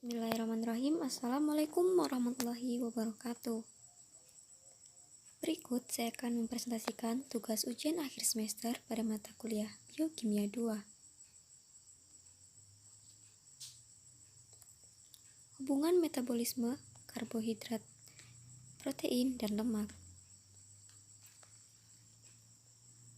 Bismillahirrahmanirrahim. Assalamualaikum warahmatullahi wabarakatuh. Berikut saya akan mempresentasikan tugas ujian akhir semester pada mata kuliah Biokimia 2. Hubungan metabolisme karbohidrat, protein, dan lemak.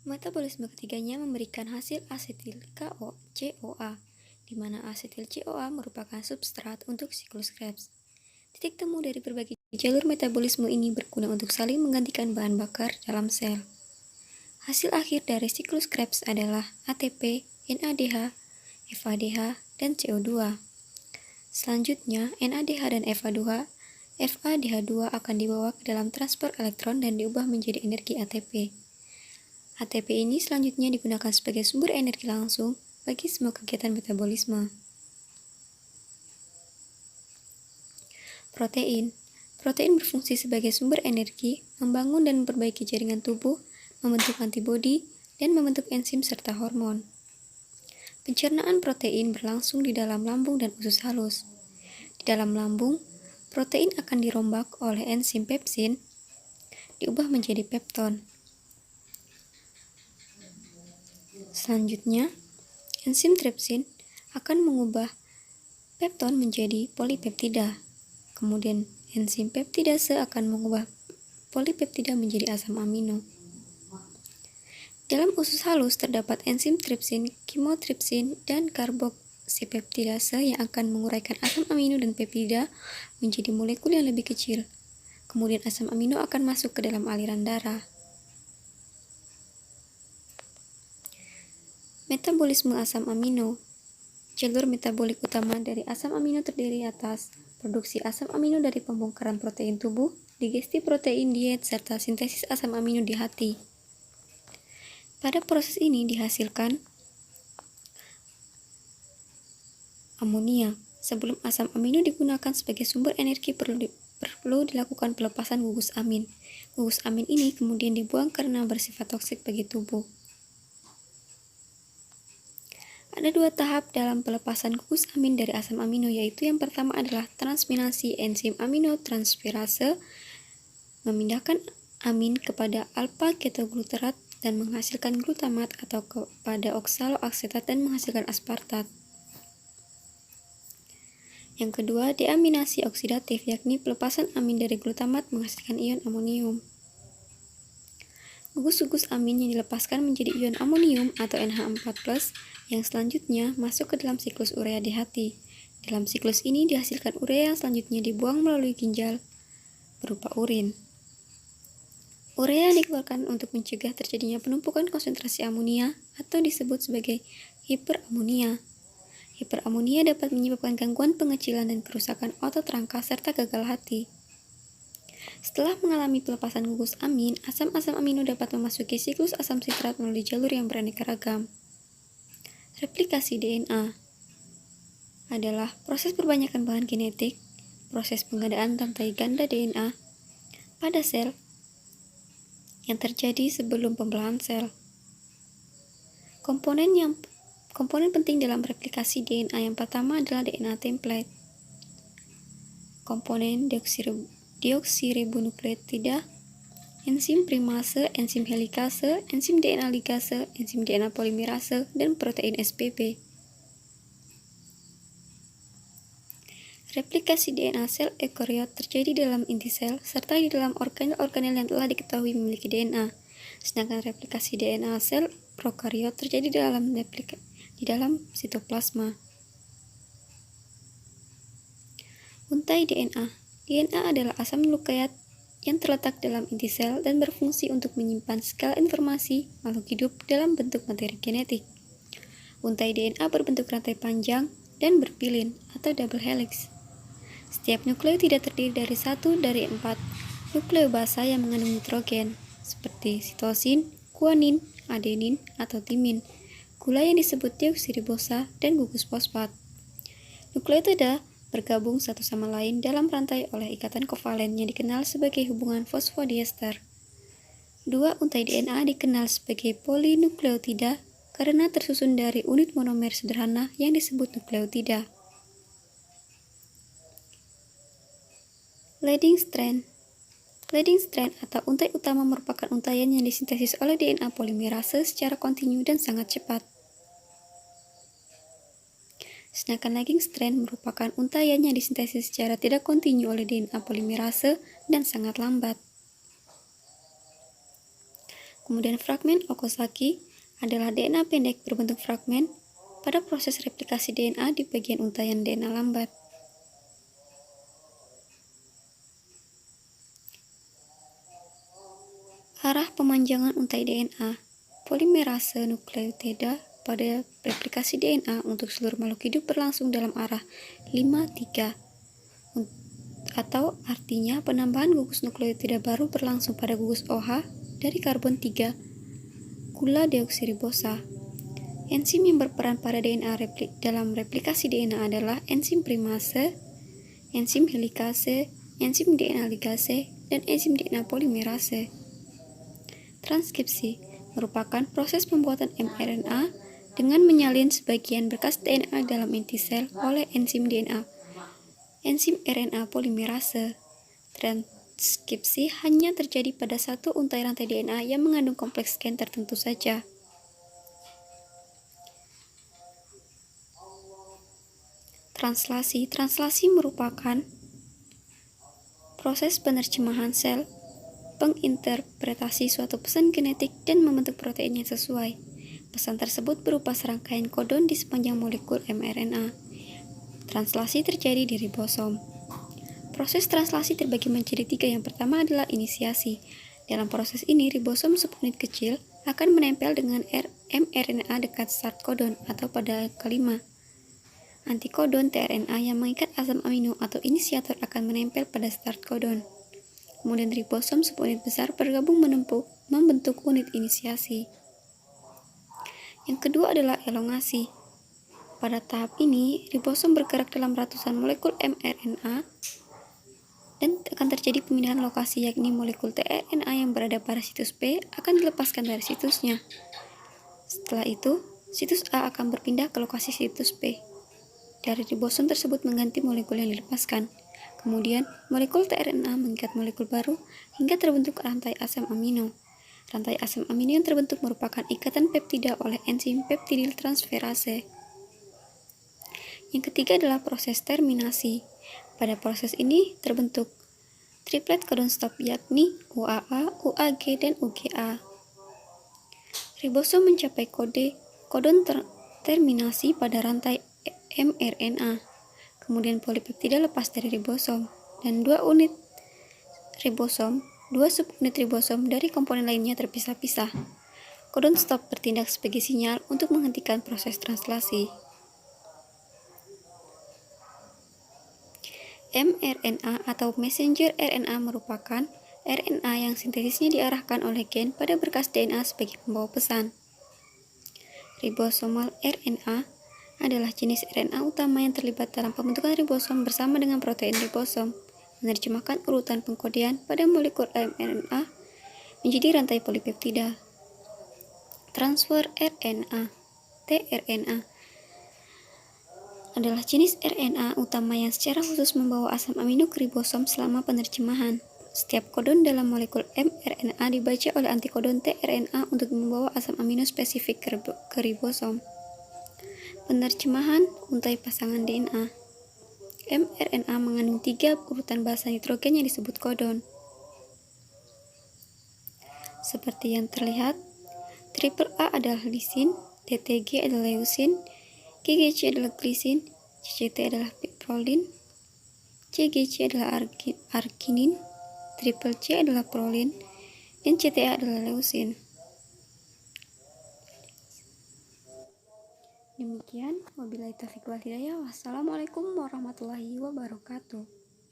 Metabolisme ketiganya memberikan hasil asetil CoA, di mana asetil CoA merupakan substrat untuk siklus Krebs. Titik temu dari berbagai jalur metabolisme ini berguna untuk saling menggantikan bahan bakar dalam sel. Hasil akhir dari siklus Krebs adalah ATP, NADH, FADH, dan CO2. Selanjutnya, NADH dan FADH2 akan dibawa ke dalam transport elektron dan diubah menjadi energi ATP. ATP ini selanjutnya digunakan sebagai sumber energi langsung bagi semua kegiatan metabolisme. Protein berfungsi sebagai sumber energi, membangun dan memperbaiki jaringan tubuh, membentuk antibodi, dan membentuk enzim serta hormon. Pencernaan protein berlangsung di dalam lambung dan usus halus. Di dalam lambung, protein akan dirombak oleh enzim pepsin, diubah menjadi pepton. Selanjutnya, enzim tripsin akan mengubah pepton menjadi polipeptida. Kemudian, enzim peptidase akan mengubah polipeptida menjadi asam amino. Dalam usus halus terdapat enzim tripsin, kimotripsin, dan karboksipeptidase yang akan menguraikan asam amino dan peptida menjadi molekul yang lebih kecil. Kemudian asam amino akan masuk ke dalam aliran darah. Metabolisme asam amino. Jalur metabolik utama dari asam amino terdiri atas produksi asam amino dari pembongkaran protein tubuh, digesti protein diet, serta sintesis asam amino di hati. Pada proses ini dihasilkan amonia. Sebelum asam amino digunakan sebagai sumber energi perlu dilakukan pelepasan gugus amin. Gugus amin ini kemudian dibuang karena bersifat toksik bagi tubuh. Ada dua tahap dalam pelepasan gugus amin dari asam amino, yaitu yang pertama adalah transminasi enzim aminotransferase memindahkan amin kepada alpha-ketogluterat dan menghasilkan glutamat atau kepada oksaloaksetat dan menghasilkan aspartat. Yang kedua, deaminasi oksidatif, yakni pelepasan amin dari glutamat menghasilkan ion amonium. Gugus-gugus amin yang dilepaskan menjadi ion amonium atau NH4+, yang selanjutnya masuk ke dalam siklus urea di hati. Dalam siklus ini dihasilkan urea yang selanjutnya dibuang melalui ginjal berupa urin. Urea dikeluarkan untuk mencegah terjadinya penumpukan konsentrasi amonia atau disebut sebagai hiperamonia. Hiperamonia dapat menyebabkan gangguan pengecilan dan kerusakan otot rangka serta gagal hati. Setelah mengalami pelepasan gugus amin, asam-asam amino dapat memasuki siklus asam sitrat melalui jalur yang beraneka ragam. Replikasi DNA adalah proses perbanyakan bahan genetik, proses penggandaan rantai ganda DNA pada sel yang terjadi sebelum pembelahan sel. Komponen penting dalam replikasi DNA yang pertama adalah DNA template. Komponen deoksiribonukleotida, enzim primase, enzim helikase, enzim DNA ligase, enzim DNA polimerase, dan protein SPB. Replikasi DNA sel eukariot terjadi dalam inti sel serta di dalam organel-organel yang telah diketahui memiliki DNA. Sedangkan replikasi DNA sel prokariot terjadi di dalam sitoplasma. Untai DNA. DNA adalah asam nukleat yang terletak dalam inti sel dan berfungsi untuk menyimpan segala informasi makhluk hidup dalam bentuk materi genetik. Untai DNA berbentuk rantai panjang dan berpilin atau double helix. Setiap nukleotida terdiri dari 1 dari 4 nukleobasa yang mengandung nitrogen, seperti sitosin, guanin, adenin, atau timin, gula yang disebut deoksiribosa, dan gugus fosfat. Nukleotida bergabung satu sama lain dalam rantai oleh ikatan kovalen yang dikenal sebagai hubungan fosfodiester. Dua untai DNA dikenal sebagai polinukleotida karena tersusun dari unit monomer sederhana yang disebut nukleotida. Leading strand. Leading strand atau untai utama merupakan untaian yang disintesis oleh DNA polimerase secara kontinu dan sangat cepat. Sedangkan lagging strand merupakan untaian yang disintesis secara tidak kontinu oleh DNA polimerase dan sangat lambat. Kemudian fragmen Okazaki adalah DNA pendek berbentuk fragmen pada proses replikasi DNA di bagian untaian DNA lambat. Arah pemanjangan untai DNA polimerase nukleotida pada replikasi DNA untuk seluruh makhluk hidup berlangsung dalam arah 5-3, atau artinya penambahan gugus nukleotida baru berlangsung pada gugus OH dari karbon 3 gula deoksiribosa. Enzim yang berperan pada DNA dalam replikasi DNA adalah enzim primase, enzim helikase, enzim DNA ligase, dan enzim DNA polimerase. Transkripsi merupakan proses pembuatan mRNA dengan menyalin sebagian berkas DNA dalam inti sel oleh enzim DNA, enzim RNA polimerase. Transkripsi hanya terjadi pada satu untai rantai DNA yang mengandung kompleks gen tertentu saja. Translasi. Translasi merupakan proses penerjemahan sel, penginterpretasi suatu pesan genetik dan membentuk protein yang sesuai. Pesan tersebut berupa serangkaian kodon di sepanjang molekul mRNA. Translasi terjadi di ribosom. Proses translasi terbagi menjadi 3. Yang pertama adalah inisiasi. Dalam proses ini, ribosom subunit kecil akan menempel dengan mRNA dekat start kodon atau pada kelima. Antikodon tRNA yang mengikat asam amino atau inisiator akan menempel pada start kodon. Kemudian ribosom subunit besar bergabung membentuk unit inisiasi. Yang kedua adalah elongasi. Pada tahap ini, ribosom bergerak dalam ratusan molekul mRNA dan akan terjadi pemindahan lokasi, yakni molekul tRNA yang berada pada situs P akan dilepaskan dari situsnya. Setelah itu, situs A akan berpindah ke lokasi situs P. Dari ribosom tersebut mengganti molekul yang dilepaskan. Kemudian, molekul tRNA mengikat molekul baru hingga terbentuk rantai asam amino. Rantai asam amino yang terbentuk merupakan ikatan peptida oleh enzim peptidil transferase. Yang ketiga adalah proses terminasi. Pada proses ini terbentuk triplet codon stop, yakni UAA, UAG, dan UGA. Ribosom mencapai kodon terminasi pada rantai mRNA. Kemudian polipeptida lepas dari ribosom, dan dua subunit ribosom dari komponen lainnya terpisah-pisah. Codon stop bertindak sebagai sinyal untuk menghentikan proses translasi. mRNA atau messenger RNA merupakan RNA yang sintesisnya diarahkan oleh gen pada berkas DNA sebagai pembawa pesan. Ribosomal RNA adalah jenis RNA utama yang terlibat dalam pembentukan ribosom bersama dengan protein ribosom, menerjemahkan urutan pengkodean pada molekul mRNA menjadi rantai polipeptida. Transfer RNA, tRNA, adalah jenis RNA utama yang secara khusus membawa asam amino ke ribosom selama penerjemahan. Setiap kodon dalam molekul mRNA dibaca oleh antikodon tRNA untuk membawa asam amino spesifik ke ribosom. Penerjemahan untai pasangan DNA. mRNA mengandung 3 urutan bahasa nitrogen yang disebut kodon. Seperti yang terlihat, triple A adalah lisin, TTG adalah leusin, GGC adalah glisin, CCT adalah prolin, CGC adalah arginin, triple C adalah prolin, dan CTA adalah leusin. Demikian, wabillahi taufiq wal hidayah. Wassalamualaikum warahmatullahi wabarakatuh.